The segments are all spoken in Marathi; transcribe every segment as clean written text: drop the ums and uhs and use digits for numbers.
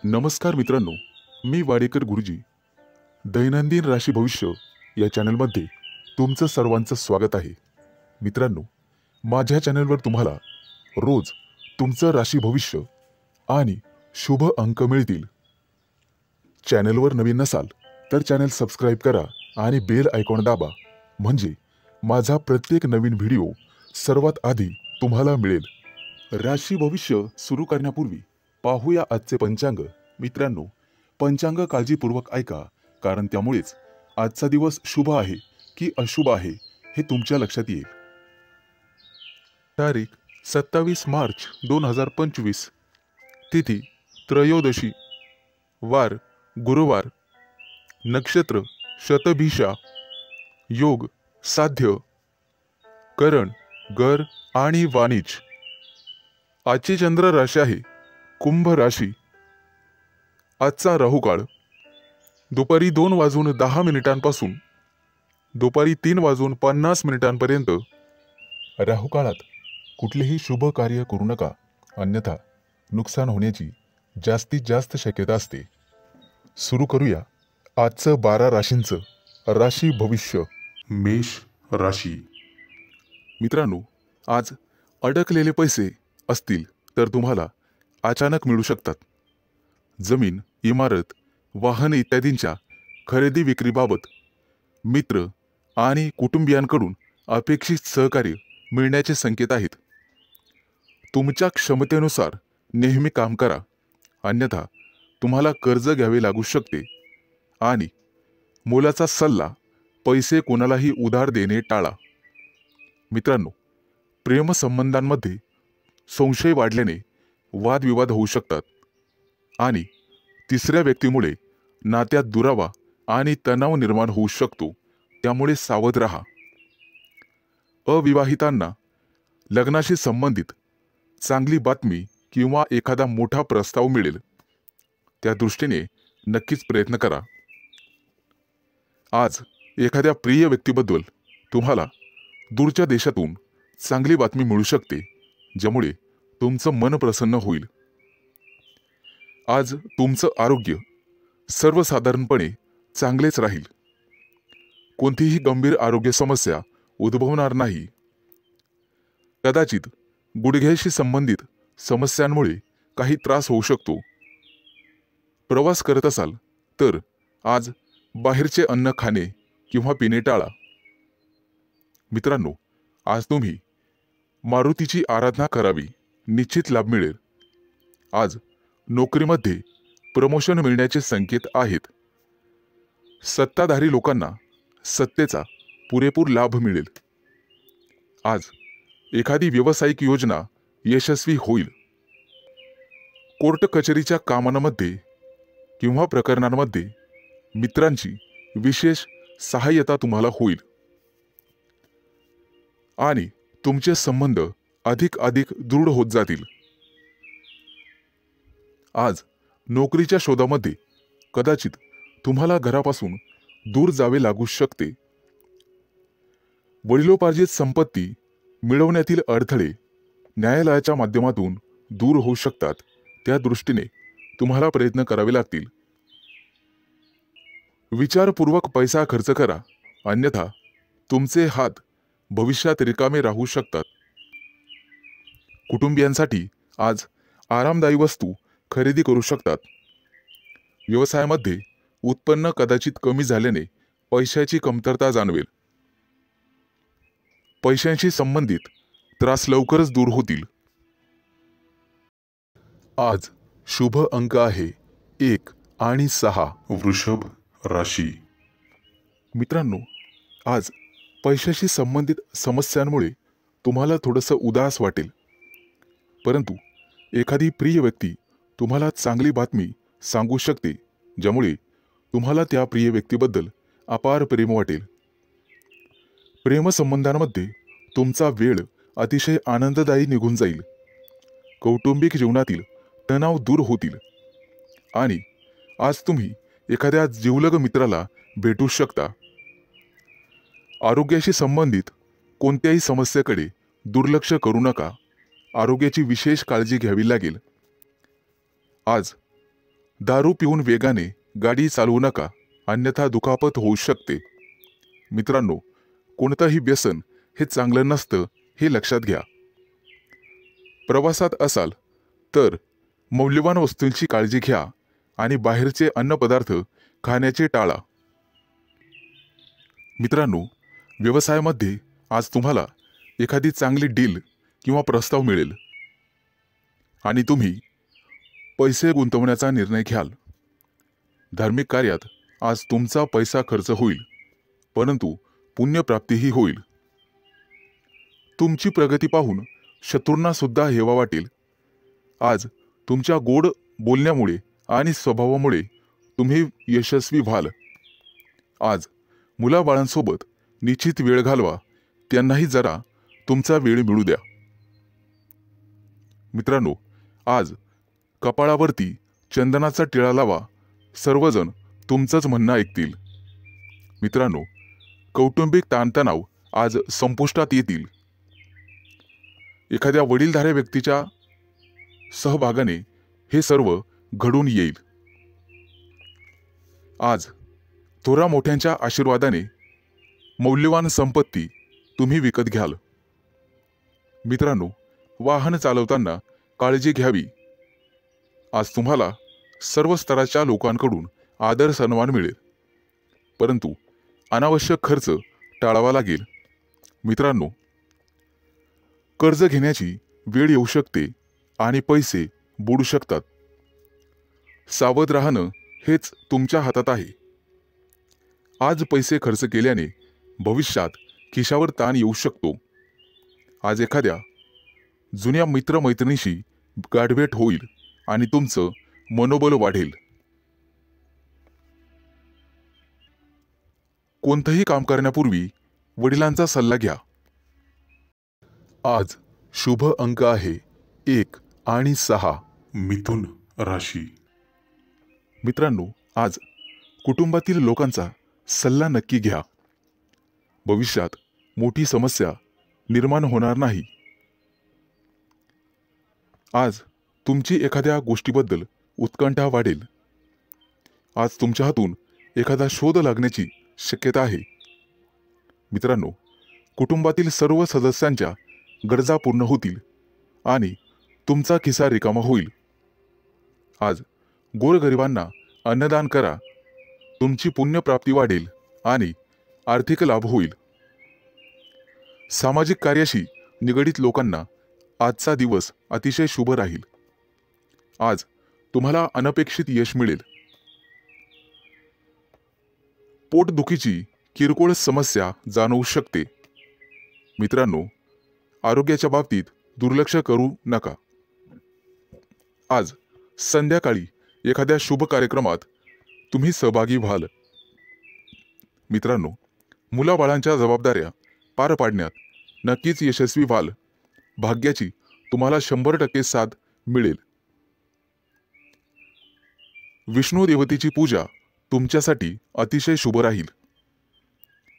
नमस्कार मित्रांनो, मी वाडेकर गुरुजी. दैनंदिन राशी भविष्य या चॅनलमध्ये तुमचं सर्वांचं स्वागत आहे. मित्रांनो, माझ्या चॅनलवर तुम्हाला रोज तुमचं राशी भविष्य आणि शुभ अंक मिळतील. चॅनलवर नवीन नसाल तर चॅनल सबस्क्राईब करा आणि बेल आयकॉन दाबा, म्हणजे माझा प्रत्येक नवीन व्हिडिओ सर्वात आधी तुम्हाला मिळेल. राशी भविष्य सुरू करण्यापूर्वी पाहूया आजचे पंचांग. मित्रांनो, पंचांग काळजीपूर्वक ऐका, कारण त्यामुळेच आजचा दिवस शुभ आहे की अशुभ आहे हे तुमच्या लक्षात येईल. तारीख 27 मार्च 2025, तिथी त्रयोदशी, वार गुरुवार, नक्षत्र शतभिषा, योग साध्य, करण गर आणि वाणिज्य. आजची चंद्र राशी आहे कुंभ राशी. आजचा राहुकाळ दुपारी 2:10 दुपारी 3:50 राहुकाळात कुठलेही शुभ कार्य करू नका, अन्यथा नुकसान होण्याची जास्तीत जास्त शक्यता असते. सुरू करूया आजचं 12 राशींचं राशी भविष्य. मेष राशी. मित्रांनो, आज अडकलेले पैसे असतील तर तुम्हाला अचानक मिळू शकतात. जमीन, इमारत, वाहन इत्यादींच्या खरेदी विक्रीबाबत मित्र आणि कुटुंबियांकडून अपेक्षित सहकार्य मिळण्याचे संकेत आहेत. तुमच्या क्षमतेनुसार नेहमी काम करा, अन्यथा तुम्हाला कर्ज घ्यावे लागू शकते. आणि मोलाचा सल्ला, पैसे कोणालाही उधार देणे टाळा. मित्रांनो, प्रेमसंबंधांमध्ये संशय वाढल्याने वादविवाद होऊ शकतात आणि तिसऱ्या व्यक्तीमुळे नात्यात दुरावा आणि तणाव निर्माण होऊ शकतो, त्यामुळे सावध राहा. अविवाहितांना लग्नाशी संबंधित चांगली बातमी किंवा एखादा मोठा प्रस्ताव मिळेल, त्या दृष्टीने नक्कीच प्रयत्न करा. आज एखाद्या प्रिय व्यक्तीबद्दल तुम्हाला दूरच्या देशातून चांगली बातमी मिळू शकते, ज्यामुळे तुमचं मन प्रसन्न होईल. आज तुमचं आरोग्य सर्वसाधारणपणे चांगलेच राहील. कोणतीही गंभीर आरोग्य समस्या उद्भवणार नाही. कदाचित गुडघ्याशी संबंधित समस्यांमुळे काही त्रास होऊ शकतो. प्रवास करत असाल तर आज बाहेरचे अन्न खाणे किंवा पिणे टाळा. मित्रांनो, आज तुम्ही मारुतीची आराधना करावी, निश्चित लाभ मिळेल. आज नोकरीमध्ये प्रमोशन मिळण्याचे संकेत आहेत. सत्ताधारी लोकांना सत्तेचा पुरेपूर लाभ मिळेल. आज एखादी व्यावसायिक योजना यशस्वी होईल. कोर्ट कचेरीच्या कामांमध्ये किंवा प्रकरणांमध्ये मित्रांची विशेष सहाय्यता तुम्हाला होईल आणि तुमचे संबंध अधिक दृढ होत जातील. आज नोकरीच्या शोधामध्ये कदाचित तुम्हाला घरापासून दूर जावे लागू शकते. वडिलोपार्जित संपत्ती मिळवण्यातील अडथळे न्यायालयाच्या माध्यमातून दूर होऊ शकतात, त्या दृष्टीने तुम्हाला प्रयत्न करावे लागतील. विचारपूर्वक पैसा खर्च करा, अन्यथा तुमचे हात भविष्यात रिकामे राहू शकतात. कुटुंबियांसाठी आज आरामदायी वस्तू खरेदी करू शकतात. व्यवसायामध्ये उत्पन्न कदाचित कमी झाल्याने पैशाची कमतरता जाणवेल. पैशांशी संबंधित त्रास लवकरच दूर होतील. आज शुभ अंक आहे 1 आणि 6. वृषभ राशी. मित्रांनो, आज पैशाशी संबंधित समस्यांमुळे तुम्हाला थोडंसं उदास वाटेल, परंतु एखादी प्रिय व्यक्ती तुम्हाला चांगली बातमी सांगू शकते, ज्यामुळे तुम्हाला त्या प्रिय व्यक्तीबद्दल अपार प्रेम वाटेल. प्रेमसंबंधांमध्ये तुमचा वेळ अतिशय आनंददायी निघून जाईल. कौटुंबिक जीवनातील तणाव दूर होतील आणि आज तुम्ही एखाद्या जिवलग मित्राला भेटू शकता. आरोग्याशी संबंधित कोणत्याही समस्येकडे दुर्लक्ष करू नका. आरोग्याची विशेष काळजी घ्यावी लागेल. आज दारू पिऊन वेगाने गाडी चालवू नका, अन्यथा दुखापत होऊ शकते. मित्रांनो, कोणतंही व्यसन हे चांगलं नसतं हे लक्षात घ्या. प्रवासात असाल तर मौल्यवान वस्तूंची काळजी घ्या आणि बाहेरचे अन्नपदार्थ खाण्याचे टाळा. मित्रांनो, व्यवसायामध्ये आज तुम्हाला एखादी चांगली डील किंवा प्रस्ताव मिळेल आणि तुम्ही पैसे गुंतवण्याचा निर्णय घ्याल. धार्मिक कार्यात आज तुमचा पैसा खर्च होईल, परंतु पुण्यप्राप्तीही होईल. तुमची प्रगती पाहून शत्रूंना सुद्धा हेवा वाटेल. आज तुमच्या गोड बोलण्यामुळे आणि स्वभावामुळे तुम्ही यशस्वी व्हाल. आज मुलाबाळांसोबत निश्चित वेळ घालवा, त्यांनाही जरा तुमचा वेळ मिळू द्या. मित्रांनो, आज कपाळावरती चंदनाचा टिळा लावा, सर्वजण तुमचंच म्हणणं ऐकतील. मित्रांनो, कौटुंबिक ताणतणाव आज संपुष्टात येतील. एखाद्या वडीलधाऱ्या व्यक्तीच्या सहभागाने हे सर्व घडून येईल. आज थोरा मोठ्यांच्या आशीर्वादाने मौल्यवान संपत्ती तुम्ही विकत घ्याल. मित्रांनो, वाहन चालवताना काळजी घ्यावी. आज तुम्हाला सर्व स्तराच्या लोकांकडून आदर सन्मान मिळेल, परंतु अनावश्यक खर्च टाळावा लागेल. मित्रांनो, कर्ज घेण्याची वेळ येऊ शकते आणि पैसे बुडू शकतात. सावध राहणं हेच तुमच्या हातात आहे. आज पैसे खर्च केल्याने भविष्यात खिशावर ताण येऊ शकतो. आज एखाद्या जुन्या मित्रमैत्रिणीशी गाठभेट होईल आणि तुमचं मनोबल वाढेल. कोणतंही काम करण्यापूर्वी वडिलांचा सल्ला घ्या. आज शुभ अंक आहे 1 आणि 6. मिथुन राशी. मित्रांनो, आज कुटुंबातील लोकांचा सल्ला नक्की घ्या. भविष्यात मोठी समस्या निर्माण होणार नाही. आज तुमची एखाद्या गोष्टीबद्दल उत्कंठा वाढेल. आज तुमच्या हातून एखादा शोध लागण्याची शक्यता आहे. मित्रांनो, कुटुंबातील सर्व सदस्यांच्या गरजा पूर्ण होतील आणि तुमचा खिसा रिकामा होईल. आज गोरगरिबांना अन्नदान करा. तुमची पुण्यप्राप्ती वाढेल आणि आर्थिक लाभ होईल. सामाजिक कार्याशी निगडित लोकांना आजचा दिवस अतिशय शुभ राहील. आज तुम्हाला अनपेक्षित यश मिळेल. पोटदुखीची किरकोळ समस्या जाणवू शकते. मित्रांनो, आरोग्याच्या बाबतीत दुर्लक्ष करू नका. आज संध्याकाळी एखाद्या शुभ कार्यक्रमात तुम्ही सहभागी व्हाल. मित्रांनो, मुलाबाळांच्या जबाबदाऱ्या पार पाडण्यात नक्कीच यशस्वी व्हाल. भाग्याची तुम्हाला 100% साथ मिळेल. विष्णू देवतेची पूजा तुमच्यासाठी अतिशय शुभ राहील.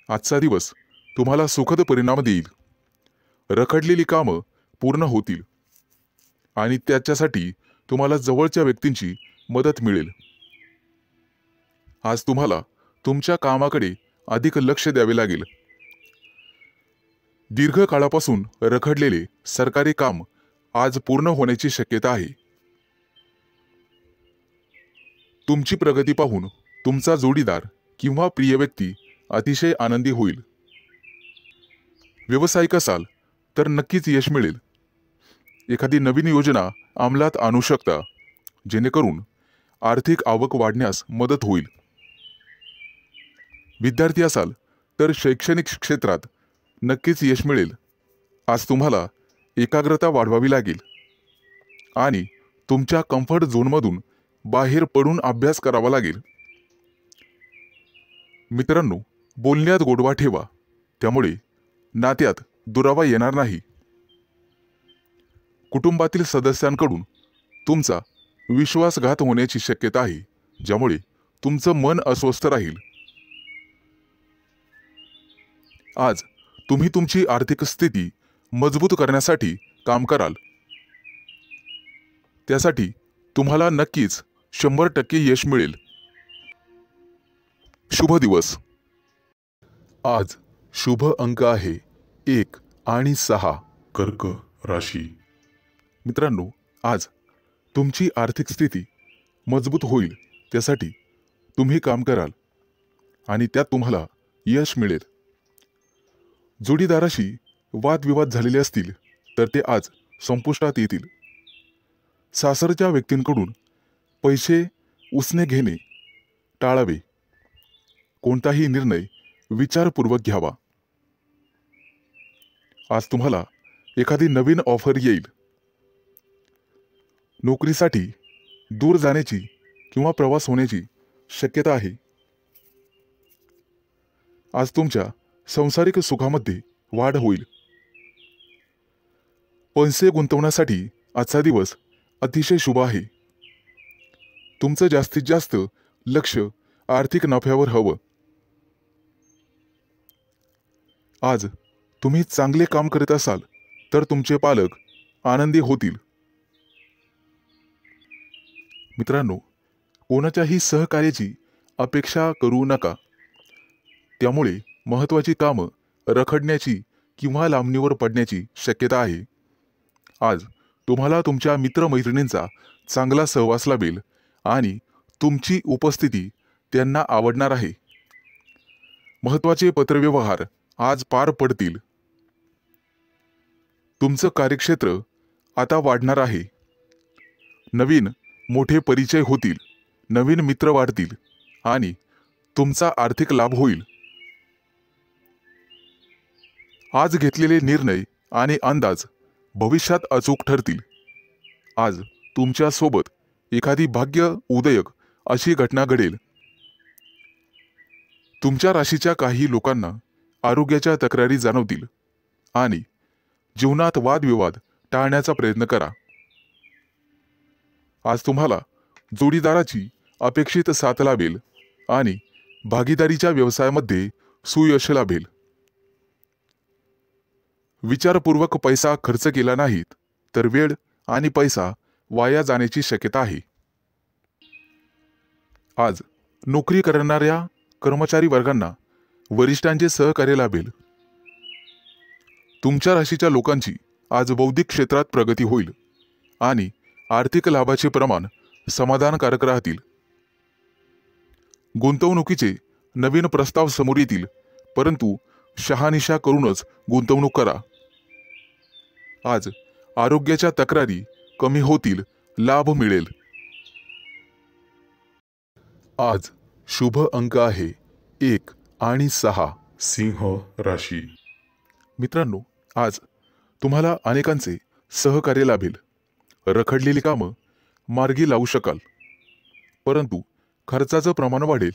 आजचा दिवस तुम्हाला सुखद परिणाम देईल. रखडलेली कामं पूर्ण होतील आणि त्याच्यासाठी तुम्हाला जवळच्या व्यक्तींची मदत मिळेल. आज तुम्हाला तुमच्या कामाकडे अधिक लक्ष द्यावे लागेल. दीर्घकाळापासून रखडलेले सरकारी काम आज पूर्ण होण्याची शक्यता आहे. तुमची प्रगती पाहून तुमचा जोडीदार किंवा प्रिय व्यक्ती अतिशय आनंदी होईल. व्यावसायिक असाल तर नक्कीच यश मिळेल. एखादी नवीन योजना अंमलात आणू शकता, जेणेकरून आर्थिक आवक वाढण्यास मदत होईल. विद्यार्थी असाल तर शैक्षणिक क्षेत्रात नक्कीच यश मिळेल. आज तुम्हाला एकाग्रता वाढवावी लागेल आणि तुमच्या कम्फर्ट झोनमधून बाहेर पडून अभ्यास करावा लागेल. मित्रांनो, बोलण्यात गोडवा ठेवा, त्यामुळे नात्यात दुरावा येणार नाही. कुटुंबातील सदस्यांकडून तुमचा विश्वासघात होण्याची शक्यता आहे, ज्यामुळे तुमचं मन अस्वस्थ राहील. आज तुम्ही तुमची आर्थिक स्थिती मजबूत करण्यासाठी काम कराल. त्यासाठी तुम्हाला नक्कीच 100% यश मिळेल. शुभ दिवस. आज शुभ अंक आहे 1 आणि 6. कर्क राशी. मित्रांनो, आज तुमची आर्थिक स्थिती मजबूत होईल, त्यासाठी तुम्ही काम कराल आणि त्यात तुम्हाला यश मिळेल. जोडीदाराशी वादविवाद झालेले असतील तर ते आज संपुष्टात येतील. सासरच्या व्यक्तींकडून पैसे उसने घेणे टाळावे. कोणताही निर्णय विचारपूर्वक घ्यावा. आज तुम्हाला एखादी नवीन ऑफर येईल. नोकरीसाठी दूर जाण्याची किंवा प्रवास होण्याची शक्यता आहे. आज तुमच्या सांसारिक सुखामध्ये वाढ होईल. पैसे गुंतवण्यासाठी आजचा दिवस अतिशय शुभ आहे. तुमचं जास्तीत जास्त लक्ष आर्थिक नफ्यावर हवं. आज तुम्ही चांगले काम करत असाल तर तुमचे पालक आनंदी होतील. मित्रांनो, कोणाच्याही सहकार्याची अपेक्षा करू नका. त्यामुळे महत्त्वाची कामं रखडण्याची किंवा लांबणीवर पडण्याची शक्यता आहे. आज तुम्हाला तुमच्या मित्रमैत्रिणींचा चांगला सहवास लाभेल आणि तुमची उपस्थिती त्यांना आवडणार आहे. महत्त्वाचे पत्रव्यवहार आज पार पडतील. तुमचं कार्यक्षेत्र आता वाढणार आहे. नवीन मोठे परिचय होतील, नवीन मित्र वाढतील आणि तुमचा आर्थिक लाभ होईल. आज घेतलेले निर्णय आणि अंदाज भविष्यात अचूक ठरतील. आज तुमच्या सोबत एखादी भाग्य उदयक अशी घटना घडेल. तुमच्या राशीच्या काही लोकांना आरोग्याच्या तक्रारी जाणवतील आणि जीवनात वादविवाद टाळण्याचा प्रयत्न करा. आज तुम्हाला जोडीदाराची अपेक्षित साथ लाभेल आणि भागीदारीच्या व्यवसायामध्ये सुयश लाभेल. विचारपूर्वक पैसा खर्च केला नाहीत तर वेळ आणि पैसा वाया जाण्याची शक्यता आहे. आज नोकरी करणाऱ्या कर्मचारी वर्गांना वरिष्ठांचे सहकार्य लाभेल. तुमच्या राशीच्या लोकांची आज बौद्धिक क्षेत्रात प्रगती होईल आणि आर्थिक लाभाचे प्रमाण समाधानकारक राहतील. गुंतवणुकीचे नवीन प्रस्ताव समोर येतील, परंतु शहानिशा करूनच गुंतवणूक करा. आज आरोग्याच्या तक्रारी कमी होतील, लाभ मिळेल. आज शुभ अंक आहे 1 आणि 6. सिंह राशी. मित्रांनो, आज तुम्हाला अनेकांचे सहकार्य लाभेल. रखडलेली कामं मार्गी लावू शकाल, परंतु खर्चाचं प्रमाण वाढेल.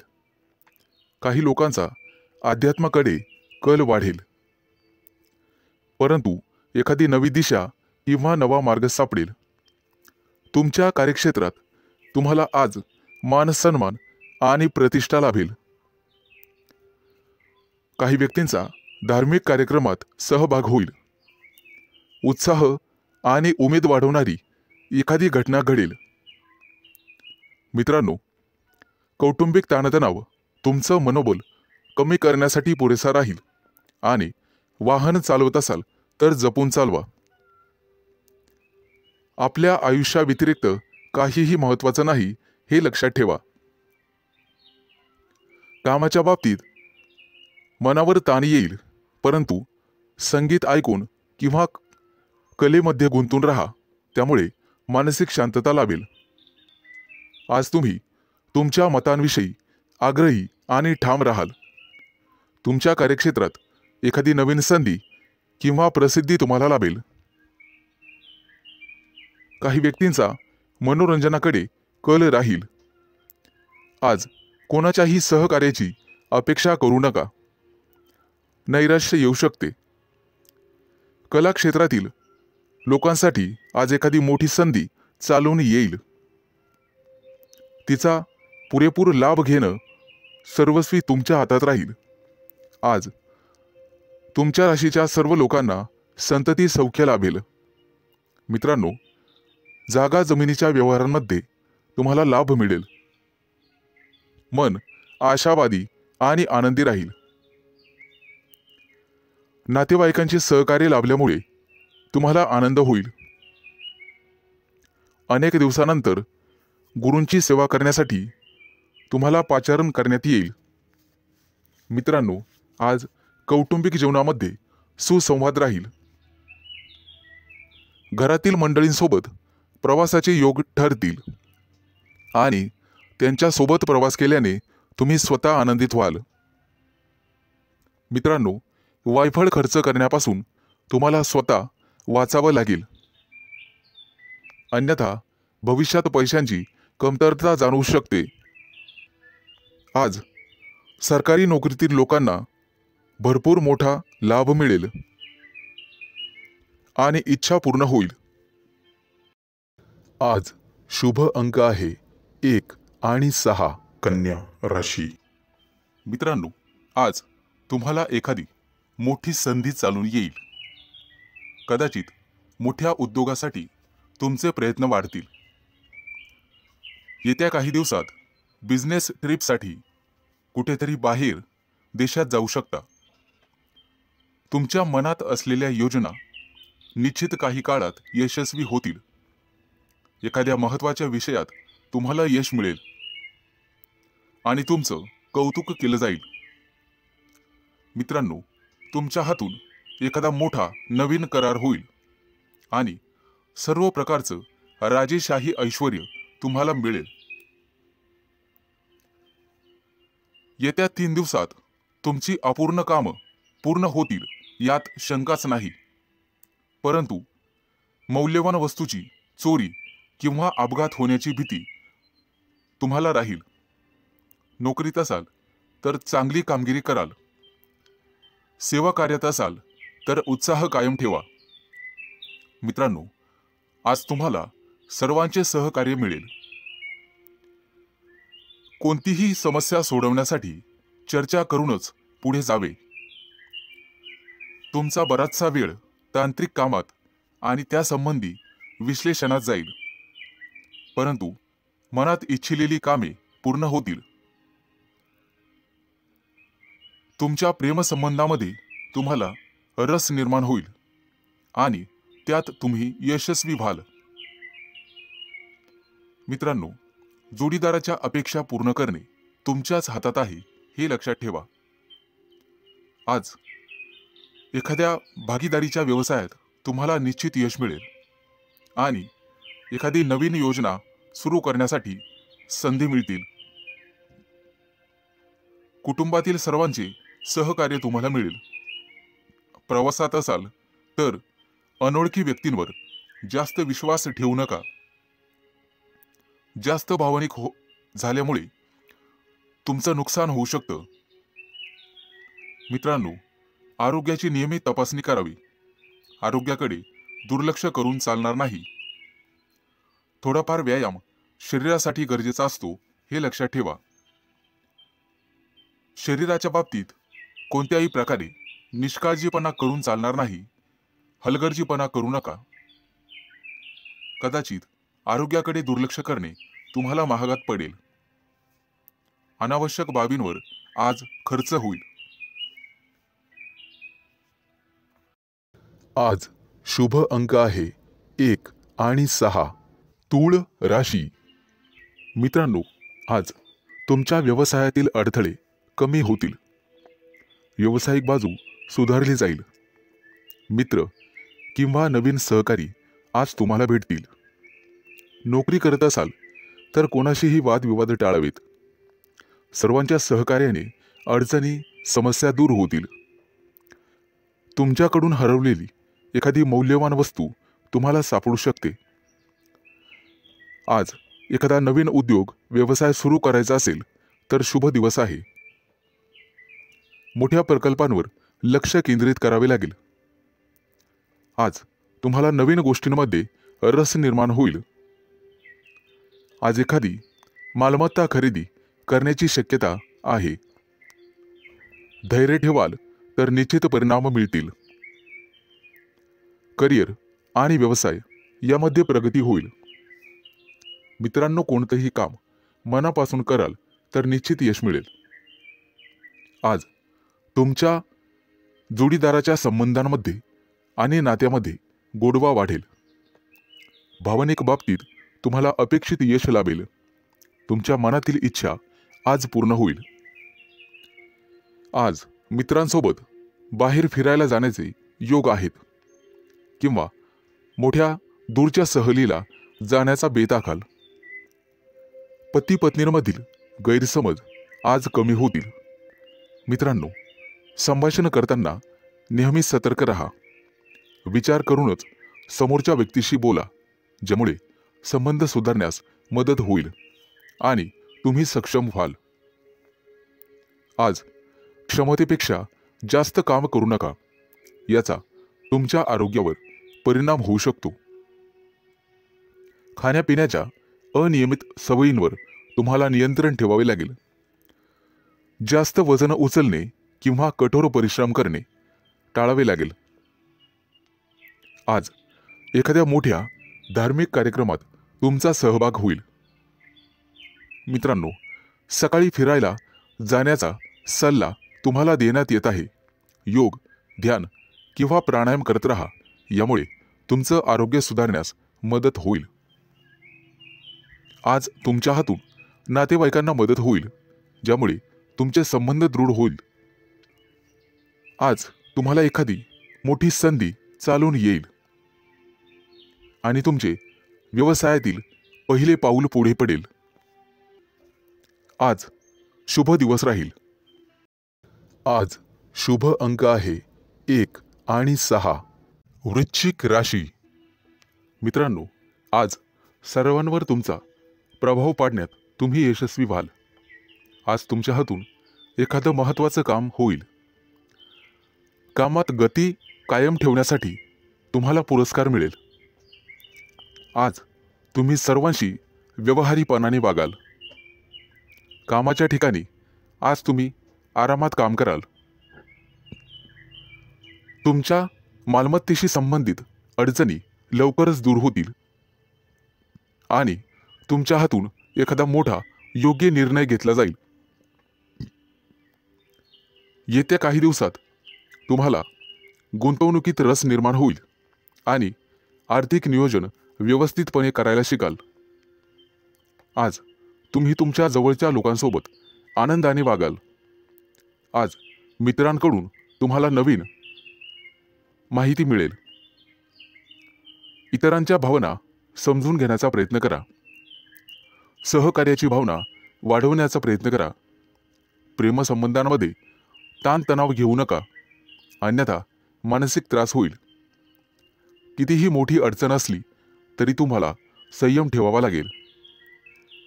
काही लोकांचा अध्यात्माकडे कल वाढेल, परंतु एखादी नवी दिशा किंवा नवा मार्ग सापडेल. तुमच्या कार्यक्षेत्रात तुम्हाला आज मान सन्मान आणि प्रतिष्ठा लाभेल. काही व्यक्तींचा धार्मिक कार्यक्रमात सहभाग होईल. उत्साह आणि उमेद वाढवणारी एखादी घटना घडेल. मित्रांनो, कौटुंबिक ताणतणाव तुमचं मनोबल कमी करण्यासाठी पुरेसा राहील आणि वाहन चालवत असाल तर जपून चालवा. आपल्या आयुष्याव्यतिरिक्त काहीही महत्त्वाचं नाही हे लक्षात ठेवा. कामाच्या बाबतीत मनावर ताण येईल, परंतु संगीत ऐकून किंवा कलेमध्ये गुंतून राहा, त्यामुळे मानसिक शांतता लाभेल. आज तुम्ही तुमच्या मतांविषयी आग्रही आणि ठाम राहाल. तुमच्या कार्यक्षेत्रात एखादी नवीन संधी किंवा प्रसिद्धी तुम्हाला लाभेल. काही व्यक्तींचा मनोरंजनाकडे कल राहील. आज कोणाच्याही सहकार्याची अपेक्षा करू नका. नैराश्य येऊ शकते. कला क्षेत्रातील लोकांसाठी आज एखादी मोठी संधी चालून येईल. तिचा पुरेपूर लाभ घेणं सर्वस्वी तुमच्या हातात राहील. आज तुमच्या राशीच्या सर्व लोकांना संतती सौख्य लाभेल. मित्रांनो, जागा जमिनीच्या व्यवहारांमध्ये तुम्हाला लाभ मिळेल. मन आशावादी आणि आनंदी राहील. नातेवाईकांचे सहकार्य लाभल्यामुळे तुम्हाला आनंद होईल. अनेक दिवसानंतर गुरूंची सेवा करण्यासाठी तुम्हाला पाचारण करण्यात येईल. मित्रांनो, आज कौटुंबिक जीवनामध्ये सुसंवाद राहील. घरातील मंडळींसोबत प्रवासाचे योग ठरतील आणि त्यांच्यासोबत प्रवास केल्याने तुम्ही स्वतः आनंदित व्हाल. मित्रांनो, वायफळ खर्च करण्यापासून तुम्हाला स्वतः वाचावं लागेल. अन्यथा भविष्यात पैशांची कमतरता जाणवू शकते. आज सरकारी नोकरीतील लोकांना भरपूर मोठा लाभ मिळेल आणि इच्छा पूर्ण होईल. आज शुभ अंक आहे 1 आणि 6. कन्या राशी. मित्रांनो, आज तुम्हाला एखादी मोठी संधी चालून येईल. कदाचित मोठ्या उद्योगासाठी तुमचे प्रयत्न वाढतील. येत्या काही दिवसात बिझनेस ट्रिपसाठी कुठेतरी बाहेर देशात जाऊ शकता. तुमच्या मनात असलेल्या योजना निश्चित काही काळात यशस्वी होतील. एखाद्या महत्त्वाच्या विषयात तुम्हाला यश मिळेल आणि तुमचं कौतुक केलं जाईल. मित्रांनो, तुमच्या हातून एखादा मोठा नवीन करार होईल आणि सर्व प्रकारचं राजेशाही ऐश्वर्य तुम्हाला मिळेल. येत्या 3 दिवसात तुमची अपूर्ण कामं पूर्ण होतील यात शंकाच नाही. परंतु मौल्यवान वस्तूची चोरी किंवा अपघात होण्याची भीती तुम्हाला राहील. नोकरीत असाल तर चांगली कामगिरी कराल. सेवा कार्यात असाल तर उत्साह कायम ठेवा. मित्रांनो, आज तुम्हाला सर्वांचे सहकार्य मिळेल. कोणतीही समस्या सोडवण्यासाठी चर्चा करूनच पुढे जावे. तुमचा बराचसा वेळ तांत्रिक कामात आणि त्यासंबंधी विश्लेषणात जाईल. परंतु मनात इच्छिलेली कामे पूर्ण होतील. तुमच्या प्रेमसंबंधामध्ये तुम्हाला रस निर्माण होईल आणि त्यात तुम्ही यशस्वी व्हाल. मित्रांनो, जोडीदाराच्या अपेक्षा पूर्ण करणे तुमच्याच हातात आहे हे लक्षात ठेवा. आज एखाद्या भागीदारीच्या व्यवसायात तुम्हाला निश्चित यश मिळेल आणि एखादी नवीन योजना सुरू करण्यासाठी संधी मिळतील. कुटुंबातील सर्वांचे सहकार्य तुम्हाला मिळेल. प्रवासात असाल तर अनोळखी व्यक्तींवर जास्त विश्वास ठेवू नका. जास्त भावनिक झाल्यामुळे तुमचं नुकसान होऊ शकतं. मित्रांनो, आरोग्याची नियमित तपासणी करावी. आरोग्याकडे दुर्लक्ष करून चालणार नाही. थोडाफार व्यायाम शरीरासाठी गरजेचा असतो हे लक्षात ठेवा. शरीराच्या बाबतीत कोणत्याही प्रकारे निष्काळजीपणा करून चालणार नाही. हलगर्जीपणा करू नका. कदाचित आरोग्याकडे दुर्लक्ष करणे तुम्हाला महागात पडेल. अनावश्यक बाबींवर आज खर्च होईल. आज शुभ अंक आहे 1 आणि 6. तूळ राशी. मित्रांनो, आज तुमच्या व्यवसायातील अडथळे कमी होतील. व्यावसायिक बाजू सुधारली जाईल. मित्र किंवा नवीन सहकारी आज तुम्हाला भेटतील. नोकरी करत असाल तर कोणाशीही वादविवाद टाळावेत. सर्वांच्या सहकार्याने अडचणी समस्या दूर होतील. तुमच्याकडून हरवलेली एखादी मौल्यवान वस्तू तुम्हाला सापडू शकते. आज एखादा नवीन उद्योग व्यवसाय सुरू करायचा असेल तर शुभ दिवस आहे. मोठ्या प्रकल्पांवर लक्ष केंद्रित करावे लागेल. आज तुम्हाला नवीन गोष्टींमध्ये रस निर्माण होईल. आज एखादी मालमत्ता खरेदी करण्याची शक्यता आहे. धैर्य ठेवाल तर निश्चित परिणाम मिळतील. करिअर आणि व्यवसाय यामध्ये प्रगती होईल. मित्रांनो, कोणतेही काम मनापासून कराल तर निश्चित यश मिळेल. आज तुमच्या जोडीदाराच्या संबंधांमध्ये आणि नात्यामध्ये गोडवा वाढेल. भावनिक बाबतीत तुम्हाला अपेक्षित यश लाभेल. तुमच्या मनातील इच्छा आज पूर्ण होईल. आज मित्रांसोबत बाहेर फिरायला जाण्याचे योग आहेत किंवा मोठ्या दूरच्या सहलीला जाण्याचा बेत आखाल. पती पत्नींमधील गैरसमज आज कमी होतील. मित्रांनो, संभाषण करताना नेहमी सतर्क राहा. विचार करूनच समोरच्या व्यक्तीशी बोला, ज्यामुळे संबंध सुधारण्यास मदत होईल आणि तुम्ही सक्षम व्हाल. आज क्षमतेपेक्षा जास्त काम करू नका. याचा तुमच्या आरोग्यावर परिणाम होऊ शकतो. खाण्यापिण्याच्या अनियमित सवयींवर तुम्हाला नियंत्रण ठेवावे लागेल. जास्त वजन उचलणे किंवा कठोर परिश्रम करणे टाळावे लागेल. आज एखाद्या मोठ्या धार्मिक कार्यक्रमात तुमचा सहभाग होईल. मित्रांनो, सकाळी फिरायला जाण्याचा सल्ला तुम्हाला देण्यात येत आहे. योग, ध्यान किंवा प्राणायाम करत राहा. यामुळे तुमचं आरोग्य सुधारण्यास मदत होईल. आज तुमच्या हातून नातेवाईकांना मदत होईल, ज्यामुळे तुमचे संबंध दृढ होईल. आज तुम्हाला एखादी मोठी संधी चालून येईल आणि तुमचे व्यवसायातील पहिले पाऊल पुढे पडेल. आज शुभ दिवस राहील. आज शुभ अंक आहे 1 आणि 6. वृश्चिक राशी. मित्रांनो, आज सर्वांवर तुमचा प्रभाव पाडण्यात तुम्ही यशस्वी व्हाल. आज तुमच्या हातून एखादं महत्त्वाचं काम होईल. कामात गती कायम ठेवण्यासाठी तुम्हाला पुरस्कार मिळेल. आज तुम्ही सर्वांशी व्यवहारीपणाने वागाल. कामाच्या ठिकाणी आज तुम्ही आरामात काम कराल. तुमच्या मालमत्तेशी संबंधित अडचणी लवकरच दूर होतील आणि तुमच्या हातून एखादा मोठा योग्य निर्णय घेतला जाईल. येत्या काही दिवसात तुम्हाला गुंतवणुकीत रस निर्माण होईल आणि आर्थिक नियोजन व्यवस्थितपणे करायला शिकाल. आज तुम्ही तुमच्या जवळच्या लोकांसोबत आनंदाने वागाल. आज मित्रांकडून तुम्हाला नवीन माहिती मिळेल. इतरांच्या भावना समजून घेण्याचा प्रयत्न करा. सहकार्याची भावना वाढवण्याचा प्रयत्न करा. प्रेमसंबंधांमध्ये ताणतणाव घेऊ नका, अन्यथा मानसिक त्रास होईल. कितीही मोठी अडचण असली तरी तुम्हाला संयम ठेवावा लागेल.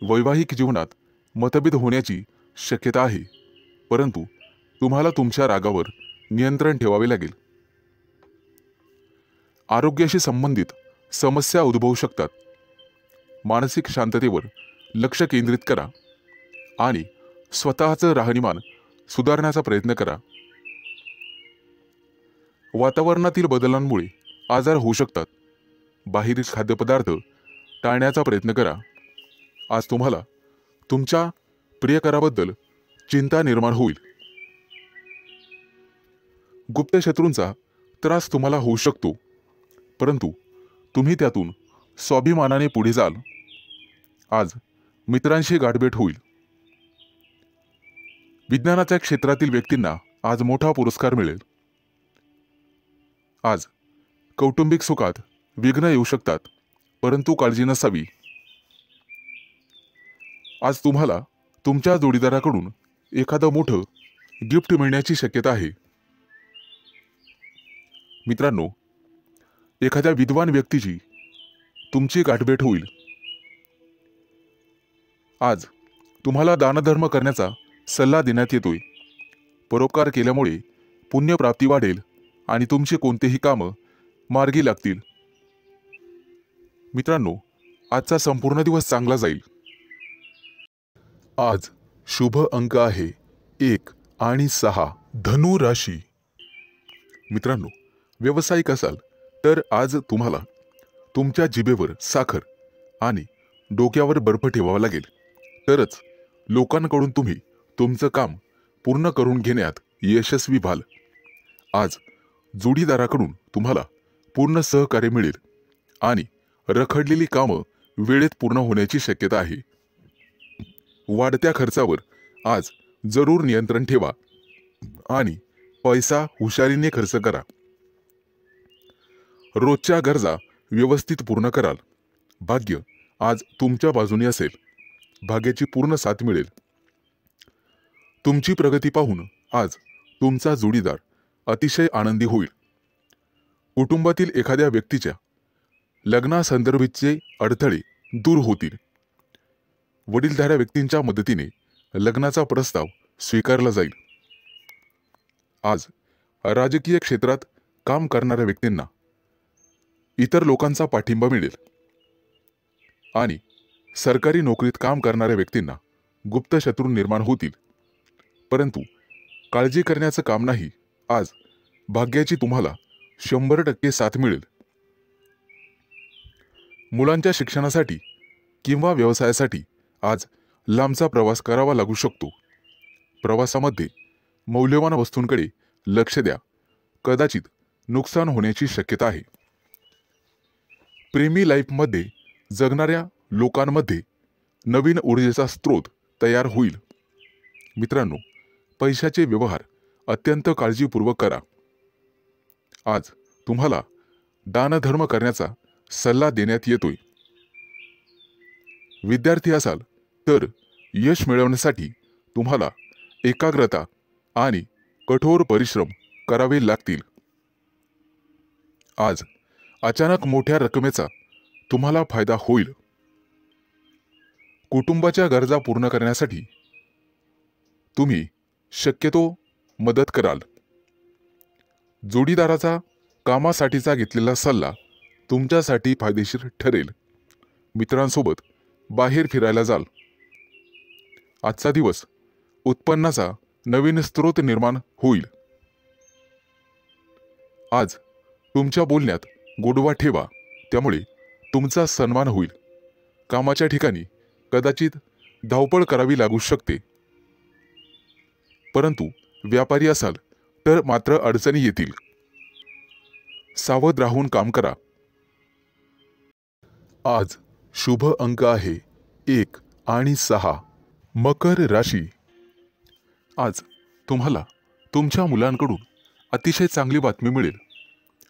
वैवाहिक जीवनात मतभेद होण्याची शक्यता आहे, परंतु तुम्हाला तुमच्या रागावर नियंत्रण ठेवावे लागेल. आरोग्याशी संबंधित समस्या उद्भवू शकतात. मानसिक शांततेवर लक्ष केंद्रित करा आणि स्वतःचं राहणीमान सुधारण्याचा प्रयत्न करा. वातावरणातील बदलांमुळे आजार होऊ शकतात. बाहेरील खाद्यपदार्थ टाळण्याचा प्रयत्न करा. आज तुम्हाला तुमच्या प्रियकराबद्दल चिंता निर्माण होईल. गुप्त शत्रूंचा त्रास तुम्हाला होऊ शकतो, परंतु तुम्ही त्यातून स्वाभिमानाने पुढे जाल. आज मित्रांशी गाठभेट होईल. विज्ञानाच्या क्षेत्रातील व्यक्तींना आज मोठा पुरस्कार मिळेल. आज कौटुंबिक सुखात विघ्न येऊ शकतात, परंतु काळजी नसावी. आज तुम्हाला तुमच्या जोडीदाराकडून एखादं मोठं गिफ्ट मिळण्याची शक्यता आहे. मित्रांनो, एखाद्या विद्वान व्यक्तीची तुमची गाठभेट होईल. आज तुम्हाला दानधर्म करण्याचा सल्ला देण्यात येतोय. परोपकार केल्यामुळे पुण्यप्राप्ती वाढेल आणि तुमचे कोणतेही कामं मार्गी लागतील. मित्रांनो, आजचा संपूर्ण दिवस चांगला जाईल. आज शुभ अंक आहे 1 आणि 6. धनु राशी. मित्रांनो, व्यावसायिक असाल तर आज तुम्हाला तुमच्या जिभेवर साखर आणि डोक्यावर बर्फ ठेवावा लागेल, तरच लोकांकडून तुम्ही तुमचं काम पूर्ण करून घेण्यात यशस्वी व्हाल. आज जोडीदाराकडून तुम्हाला पूर्ण सहकार्य मिळेल आणि रखडलेली कामं वेळेत पूर्ण होण्याची शक्यता आहे. वाढत्या खर्चावर आज जरूर नियंत्रण ठेवा आणि पैसा हुशारीने खर्च करा. रोजच्या गरजा व्यवस्थित पूर्ण कराल. भाग्य आज तुमच्या बाजूने असेल. भाग्याची पूर्ण साथ मिळेल. तुमची प्रगती पाहून आज तुमचा जोडीदार अतिशय आनंदी होईल. कुटुंबातील एखाद्या व्यक्तीच्या लग्नासंदर्भाचे अडथळे दूर होतील. वडीलधाऱ्या व्यक्तींच्या मदतीने लग्नाचा प्रस्ताव स्वीकारला जाईल. आज राजकीय क्षेत्रात काम करणाऱ्या व्यक्तींना इतर लोकांचा पाठिंबा मिळेल आणि सरकारी नोकरीत काम करणाऱ्या व्यक्तींना गुप्त शत्रू निर्माण होतील. परंतु काळजी करण्याचं काम नाही. आज भाग्याची तुम्हाला 100% साथ मिळेल. मुलांच्या शिक्षणासाठी किंवा व्यवसायासाठी आज लांबचा प्रवास करावा लागू शकतो. प्रवासामध्ये मौल्यवान वस्तूंकडे लक्ष द्या. कदाचित नुकसान होण्याची शक्यता आहे. प्रेमी लाईफमध्ये जगणाऱ्या लोकांमध्ये नवीन ऊर्जेचा स्रोत तयार होईल. मित्रांनो, पैशाचे व्यवहार अत्यंत काळजीपूर्वक करा. आज तुम्हाला दानधर्म करण्याचा सल्ला देण्यात येतोय. विद्यार्थी असाल तर यश मिळवण्यासाठी तुम्हाला एकाग्रता आणि कठोर परिश्रम करावे लागतील. आज अचानक मोठ्या रकमेचा तुम्हाला फायदा होईल. कुटुंबाच्या गरजा पूर्ण करण्यासाठी तुम्ही शक्यतो मदत कराल. जोडीदाराचा कामासाठीचा घेतलेला सल्ला तुमच्यासाठी फायदेशीर ठरेल. मित्रांसोबत बाहेर फिरायला जाल. आजचा दिवस उत्पन्नाचा नवीन स्रोत निर्माण होईल. आज तुमच्या बोलण्यात गोडवा ठेवा, त्यामुळे तुमचा सन्मान होईल. कामाच्या ठिकाणी कदाचित धावपळ करावी लागू शकते, परंतु व्यापारी असाल तर मात्र अडचणी येतील. सावध राहून काम करा. आज शुभ अंक आहे 1 आणि 6. मकर राशी. आज तुम्हाला तुमच्या मुलांकडून अतिशय चांगली बातमी मिळेल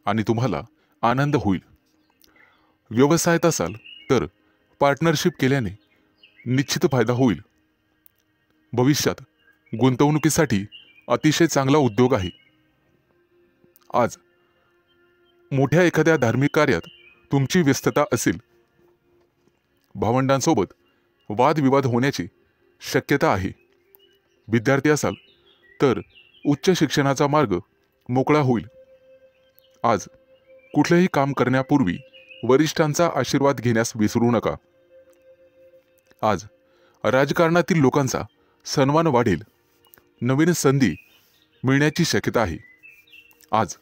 आणि तुम्हाला आनंद होईल. व्यवसायात असाल तर पार्टनरशिप केल्याने निश्चित फायदा होईल. भविष्यात गुंतवणुकीसाठी अतिशय चांगला उद्योग आहे. आज मोठ्या एखाद्या धार्मिक कार्यात तुमची व्यस्तता असेल. भावंडांसोबत वादविवाद होण्याची शक्यता आहे. विद्यार्थी असाल तर उच्च शिक्षणाचा मार्ग मोकळा होईल. आज कुठलेही काम करण्यापूर्वी वरिष्ठांचा आशीर्वाद घेण्यास विसरू नका. आज राजकारणातील लोकांचा सन्मान वाढेल. नवीन संधी मिळण्याची शक्यता आहे. आज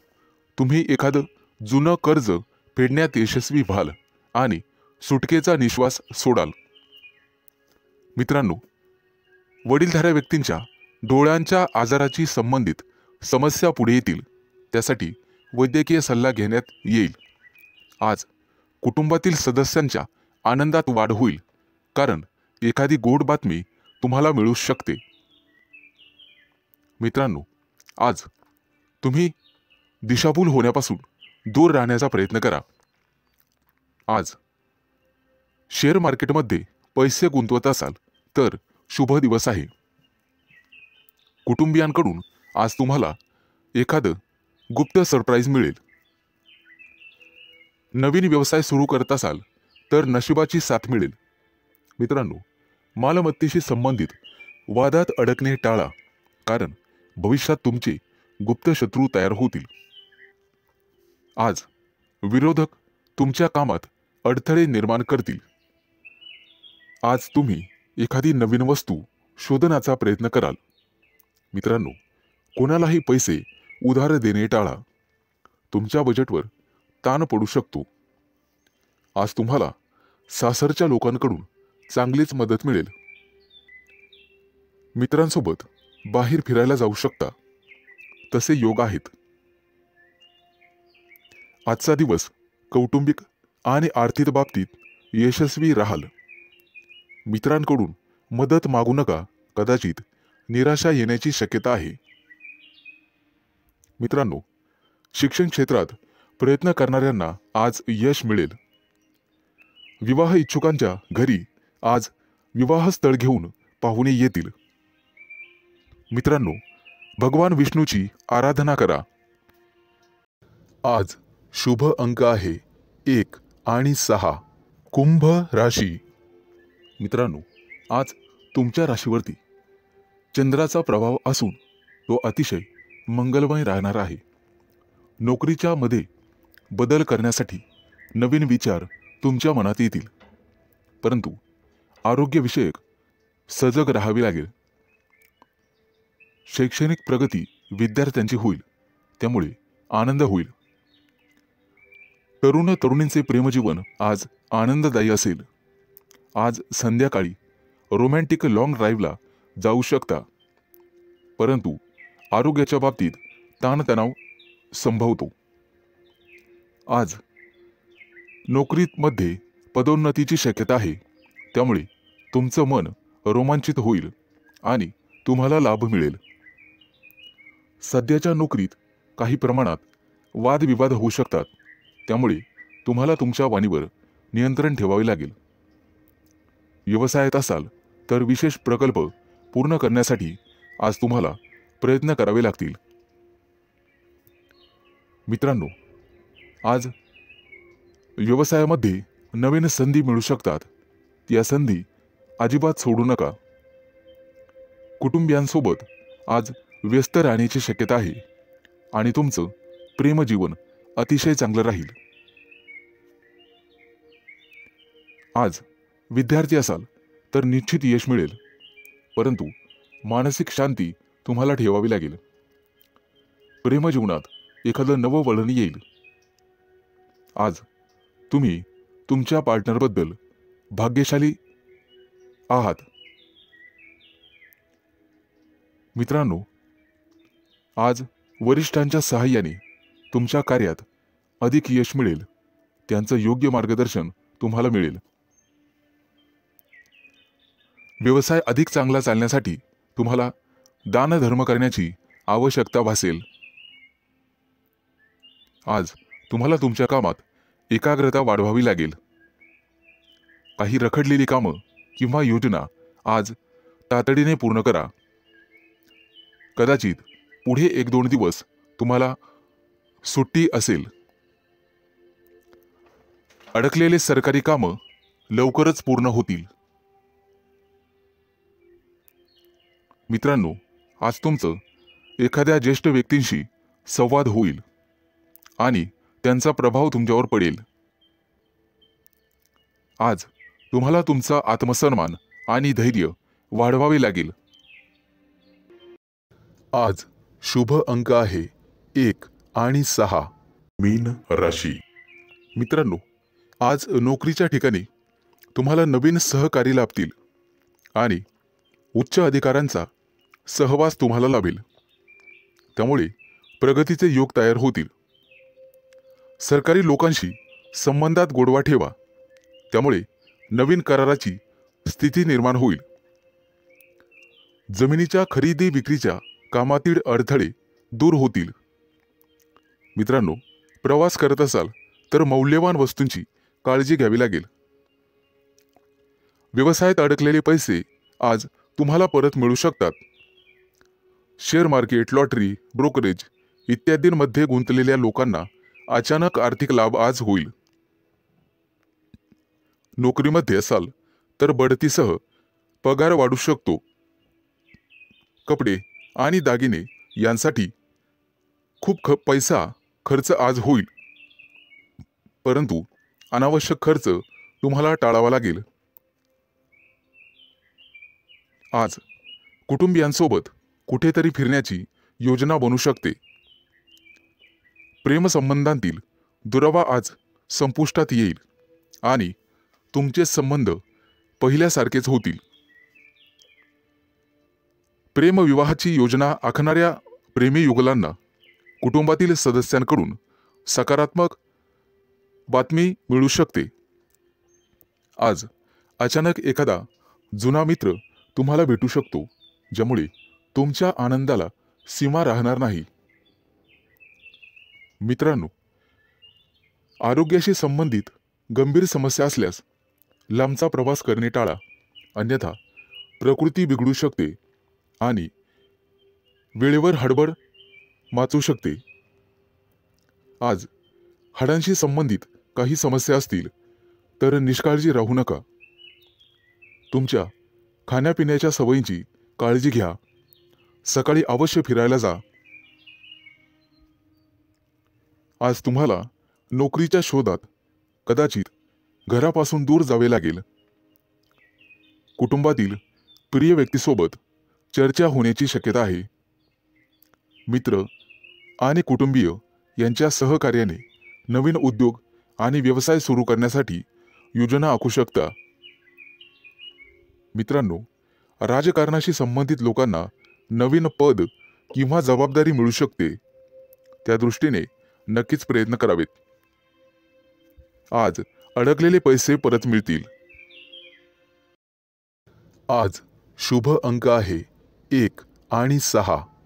तुम्ही एखादं जुनं कर्ज फेडण्यात यशस्वी व्हाल आणि सुटकेचा निश्वास सोडाल. मित्रांनो, वडीलधाऱ्या व्यक्तींच्या डोळ्यांच्या आजाराची संबंधित समस्या पुढे येतील. त्यासाठी वैद्यकीय सल्ला घेण्यात येईल. आज कुटुंबातील सदस्यांच्या आनंदात वाढ होईल, कारण एखादी गोड बातमी तुम्हाला मिळू शकते. मित्रांनो, आज तुम्ही दिशाभूल होण्यापासून दूर राहण्याचा प्रयत्न करा. आज शेअर मार्केटमध्ये पैसे गुंतवत असाल तर शुभ दिवस आहे. कुटुंबियांकडून आज तुम्हाला एखादं गुप्त सरप्राईज मिळेल. नवीन व्यवसाय सुरू करत असाल तर नशिबाची साथ मिळेल. मित्रांनो, मालमत्तेशी संबंधित वादात अडकणे टाळा, कारण भविष्यात तुमचे गुप्त शत्रू तयार होतील. आज विरोधक तुमच्या कामात अडथळे निर्माण करतील. आज तुम्ही एखादी नवीन वस्तू शोधण्याचा प्रयत्न कराल. मित्रांनो, कोणालाही पैसे उधार देणे टाळा. तुमच्या बजेटवर ताण पडू शकतो. आज तुम्हाला सासरच्या लोकांकडून चांगलीच मदत मिळेल. मित्रांसोबत बाहेर फिरायला जाऊ शकता, तसे योग आहेत. आजचा दिवस कौटुंबिक आणि आर्थिक बाबतीत यशस्वी राहाल. मित्रांकडून मदत मागू नका, कदाचित निराशा येण्याची शक्यता आहे. मित्रांनो, शिक्षण क्षेत्रात प्रयत्न करणाऱ्यांना आज यश मिळेल. विवाह इच्छुकांच्या घरी आज विवाहस्थळ घेऊन पाहुणे येतील. मित्रांनो, भगवान विष्णूची आराधना करा. आज शुभ अंक आहे 1 आणि 6. कुंभ राशी. मित्रांनो, आज तुमच्या राशीवरती चंद्राचा प्रभाव असून तो अतिशय मंगलमय राहणार आहे. नोकरीच्या मध्ये बदल करण्यासाठी नवीन विचार तुमच्या मनात येतील, परंतु आरोग्यविषयक सजग राहावे लागेल. शैक्षणिक प्रगती विद्यार्थ्यांची होईल, त्यामुळे आनंद होईल. तरुण तरुणींचे प्रेमजीवन आज आनंददायी असेल. आज संध्याकाळी रोमॅन्टिक लॉंग ड्राईव्हला जाऊ शकता, परंतु आरोग्याच्या बाबतीत ताणतणाव संभवतो. आज नोकरीमध्ये पदोन्नतीची शक्यता आहे, त्यामुळे तुमचं मन रोमांचित होईल आणि तुम्हाला लाभ मिळेल. सध्याच्या नोकरीत काही प्रमाणात वादविवाद होऊ शकतात, त्यामुळे तुम्हाला तुमच्या वाणीवर नियंत्रण ठेवावे लागेल. व्यवसायात असाल तर विशेष प्रकल्प पूर्ण करण्यासाठी आज तुम्हाला प्रयत्न करावे लागतील. मित्रांनो, आज व्यवसायामध्ये नवीन संधी मिळू शकतात. या संधी अजिबात सोडू नका. कुटुंबियांसोबत आज व्यस्त राहण्याची शक्यता आहे आणि तुमचं प्रेमजीवन अतिशय चांगलं राहील. आज विद्यार्थी असाल तर निश्चित यश मिळेल, परंतु मानसिक शांती तुम्हाला ठेवावी लागेल. प्रेमजीवनात एखादं नवं वळण येईल. आज तुम्ही तुमच्या पार्टनरबद्दल भाग्यशाली आहात. मित्रांनो, आज वरिष्ठांच्या सहाय्याने तुमच्या कार्यात अधिक यश मिळेल. त्यांचं योग्य मार्गदर्शन तुम्हाला मिळेल. व्यवसाय अधिक चांगला चालण्यासाठी तुम्हाला दानधर्म करण्याची आवश्यकता भासेल. आज तुम्हाला तुमच्या कामात एकाग्रता वाढवावी लागेल. काही रखडलेली कामं किंवा योजना आज तातडीने पूर्ण करा. कदाचित पुढे 1-2 दिवस तुम्हाला सुट्टी असेल. अडकलेले सरकारी कामं लवकरच पूर्ण होतील. मित्रांनो, आज तुमचं एखाद्या ज्येष्ठ व्यक्तींशी संवाद होईल आणि त्यांचा प्रभाव तुमच्यावर पडेल. आज तुम्हाला तुमचा आत्मसन्मान आणि धैर्य वाढवावे लागेल. आज शुभ अंक आहे 1 आणि 6. मीन राशी. मित्रांनो, आज नोकरीच्या ठिकाणी तुम्हाला नवीन सहकारी लाभतील आणि उच्च अधिकाऱ्यांचा सहवास तुम्हाला लाभेल. त्यामुळे प्रगतीचे योग तयार होतील. सरकारी लोकांशी संबंधात गोडवा ठेवा, त्यामुळे नवीन कराराची स्थिती निर्माण होईल. जमिनीच्या खरेदी विक्रीच्या कामातील अडथळे दूर होतील. मित्रांनो, प्रवास करत असाल तर मौल्यवान वस्तूंची काळजी घ्यावी लागेल. व्यवसायात अडकलेले पैसे आज तुम्हाला परत मिळू शकतात. शेअर मार्केट, लॉटरी, ब्रोकरेज इत्यादींमध्ये गुंतलेल्या लोकांना अचानक आर्थिक लाभ आज होईल. नोकरीमध्ये असाल तर बढतीसह पगार वाढू शकतो. कपडे आणि दागिने यांसाठी खूप पैसा खर्च आज होईल, परंतु अनावश्यक खर्च तुम्हाला टाळावा लागेल. आज कुटुंबियांसोबत कुठेतरी फिरण्याची योजना बनू शकते. प्रेमसंबंधांतील दुरावा आज संपुष्टात येईल आणि तुमचे संबंध पहिल्यासारखेच होतील. प्रेमविवाहाची योजना आखणाऱ्या प्रेमी युगलांना कुटुंबातील सदस्यांकडून सकारात्मक बातमी मिळू शकते. आज अचानक एखादा जुना मित्र तुम्हाला भेटू शकतो, ज्यामुळे तुमच्या आनंदाला सीमा राहणार नाही. मित्रांनो, आरोग्याशी संबंधित गंभीर समस्या असल्यास लांबचा प्रवास करणे टाळा, अन्यथा प्रकृती बिघडू शकते आणि वेळेवर हडबड माचू शकते. आज हाडांशी संबंधित काही समस्या असतील तर निष्काळजी राहू नका. तुमच्या खाण्यापिण्याच्या सवयींची काळजी घ्या. सकाळी अवश्य फिरायला जा. आज तुम्हाला नोकरीच्या शोधात कदाचित घरापासून दूर जावे लागेल. कुटुंबातील प्रिय व्यक्तीसोबत चर्चा होण्याची शक्यता आहे. मित्र आणि कुटुंबीय यांच्या सहकार्याने नवीन उद्योग आणि व्यवसाय सुरू करण्यासाठी योजना आखू शकता. मित्रांनो, राजकारणाशी संबंधित लोकांना नवीन पद किंवा जबाबदारी मिळू शकते. त्या दृष्टीने नक्कीच प्रयत्न करावेत. आज अडकलेले पैसे परत मिळतील. आज शुभ अंक आहे 1 आणि 6.